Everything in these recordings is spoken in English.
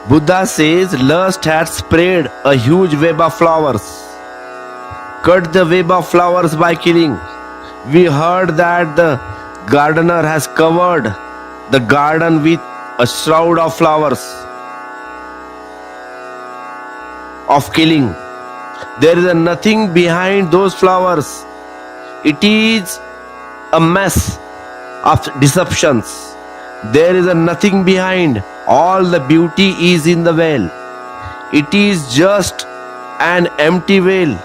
Buddha says lust had spread a huge web of flowers. Cut the web of flowers by killing. We heard that the gardener has covered the garden with a shroud of flowers of killing. There is nothing behind those flowers. It is a mess of deceptions. There is nothing behind. All the beauty is in the veil. It is just an empty veil.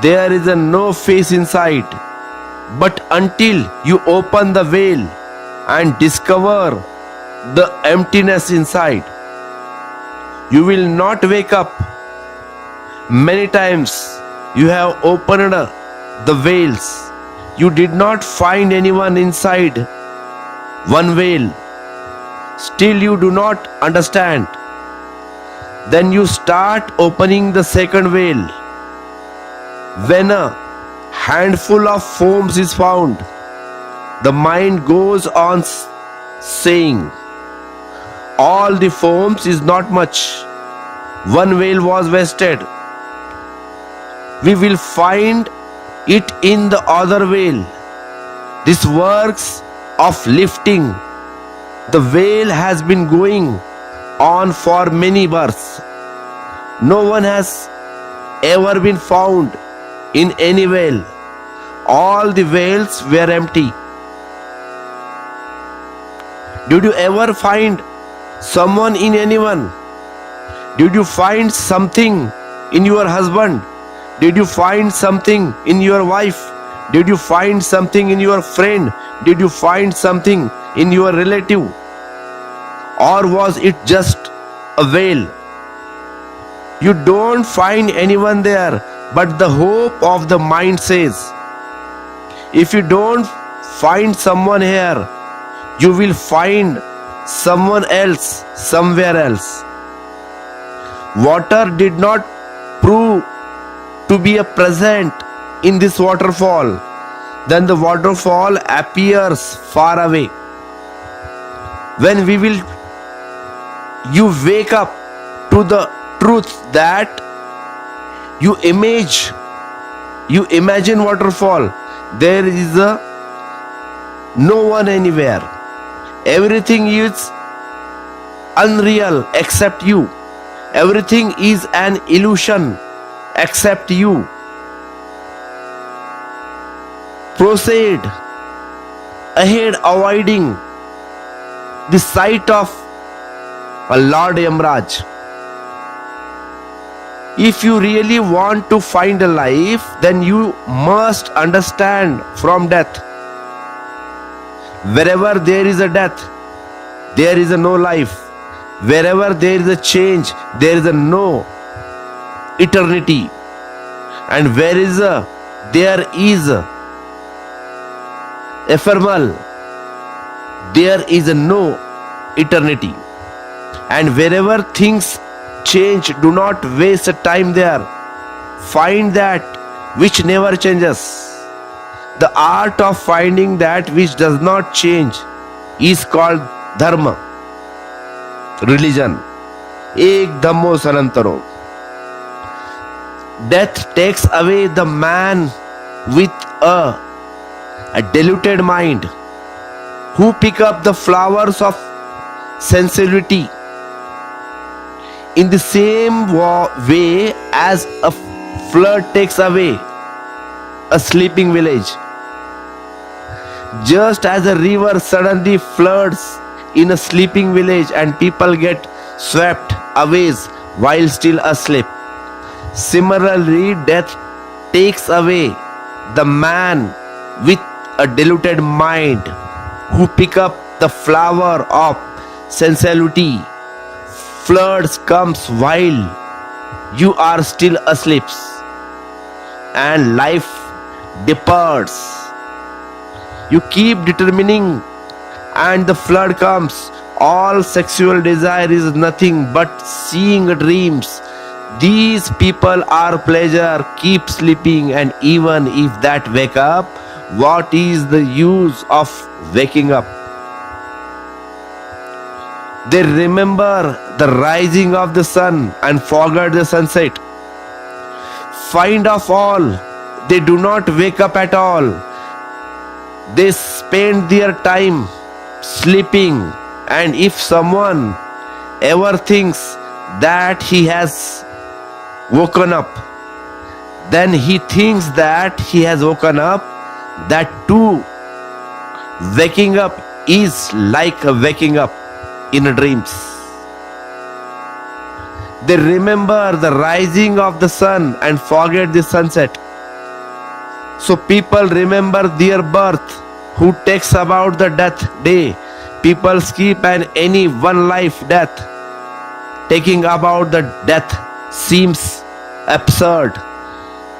There is no face inside. But until you open the veil and discover the emptiness inside, you will not wake up. Many times you have opened the veils. You did not find anyone inside one veil. Still you do not understand. Then you start opening the second veil. When a handful of foams is found, the mind goes on saying, all the foams is not much. One veil was wasted. We will find it in the other veil. This works of lifting the veil has been going on for many births. No one has ever been found in any veil. All the veils were empty. Did you ever find someone in anyone? Did you find something in your husband? Did you find something in your wife? Did you find something in your friend? Did you find something in your relative? Or was it just a veil? You don't find anyone there, but the hope of the mind says, if you don't find someone here, you will find someone else somewhere else. Water did not prove to be a present in this waterfall. Then the waterfall appears far away. When you wake up to the truth that you imagine waterfall, there is no one anywhere. Everything is unreal except you. Everything is an illusion except you. Proceed ahead, avoiding the sight of a Lord Yamraj. If you really want to find a life, then you must understand from death. Wherever there is a death, there is no life. Wherever there is a change, there is no eternity. And there is ephemeral, there is no eternity. And wherever things change, do not waste time there. Find that which never changes. The art of finding that which does not change is called dharma, religion. Ek dhammo sanantano. Death takes away the man with a deluded mind who pick up the flowers of sensuality. In the same way as a flood takes away a sleeping village, just as a river suddenly floods in a sleeping village and people get swept away while still asleep, similarly death takes away the man with a deluded mind who pick up the flower of sensuality. Floods comes while you are still asleep, and life departs. You keep determining, and the flood comes. All sexual desire is nothing but seeing dreams. These people are pleasure, keep sleeping, and even if that wake up, what is the use of waking up? They remember the rising of the sun and forget the sunset. Find of all, they do not wake up at all. They spend their time sleeping, and if someone ever thinks that he has woken up, then he thinks that he has woken up, that too waking up is like a waking up in a dreams. They remember the rising of the sun and forget the sunset. So people remember their birth who takes about the death day. People skip an any one life death. Taking about the death seems absurd.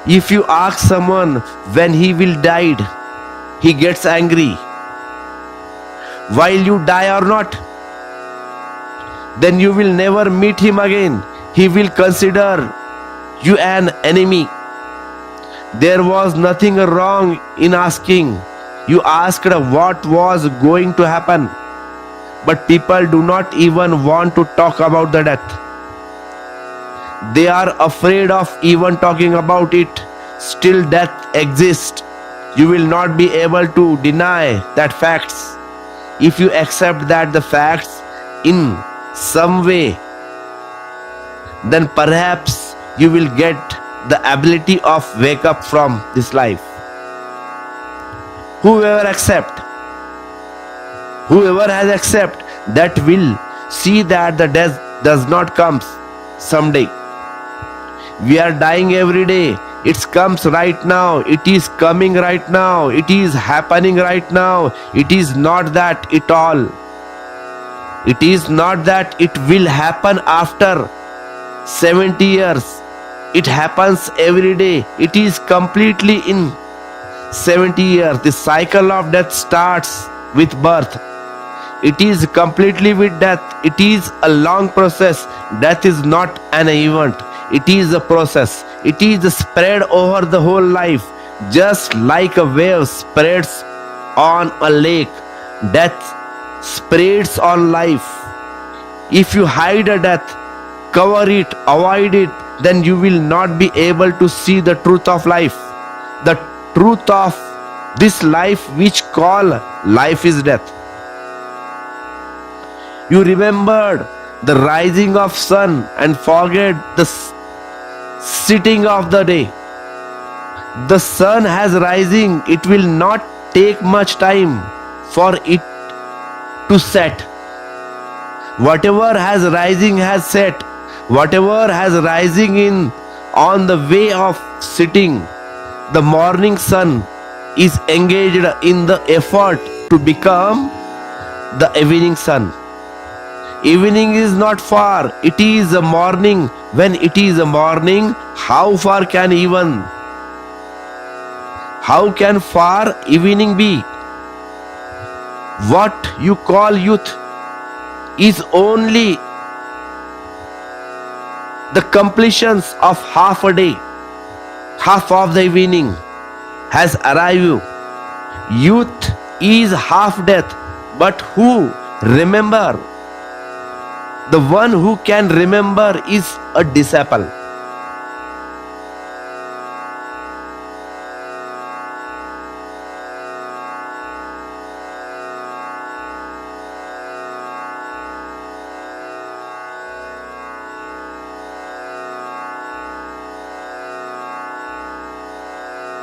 If you ask someone when he will die, he gets angry. While you die or not, then you will never meet him again. He will consider you an enemy. There was nothing wrong in asking. You asked what was going to happen. But people do not even want to talk about the death. They are afraid of even talking about it. Still death exists. You will not be able to deny that facts. If you accept that the facts in some way, then perhaps you will get the ability of wake up from this life. Whoever has accept that will see that the death does not come someday. We are dying every day. It comes right now. It is coming right now. It is happening right now. It is not that it all. It is not that it will happen after 70 years. It happens every day. It is completely in 70 years. The cycle of death starts with birth. It is completely with death. It is a long process. Death is not an event. It is a process. It is spread over the whole life. Just like a wave spreads on a lake, death spreads on life. If you hide a death, cover it, avoid it, then you will not be able to see the truth of life. The truth of this life which call life is death. You remembered the rising of sun and forget the setting of the day. The sun has rising. It will not take much time for it to set. Whatever has rising has set. Whatever has rising in on the way of sitting, the morning sun is engaged in the effort to become the evening sun. Evening is not far. It is a morning. When it is a morning, how far can far evening be? What you call youth is only the completions of half a day. Half of the evening has arrived. Youth is half death. But who remember? The one who can remember is a disciple.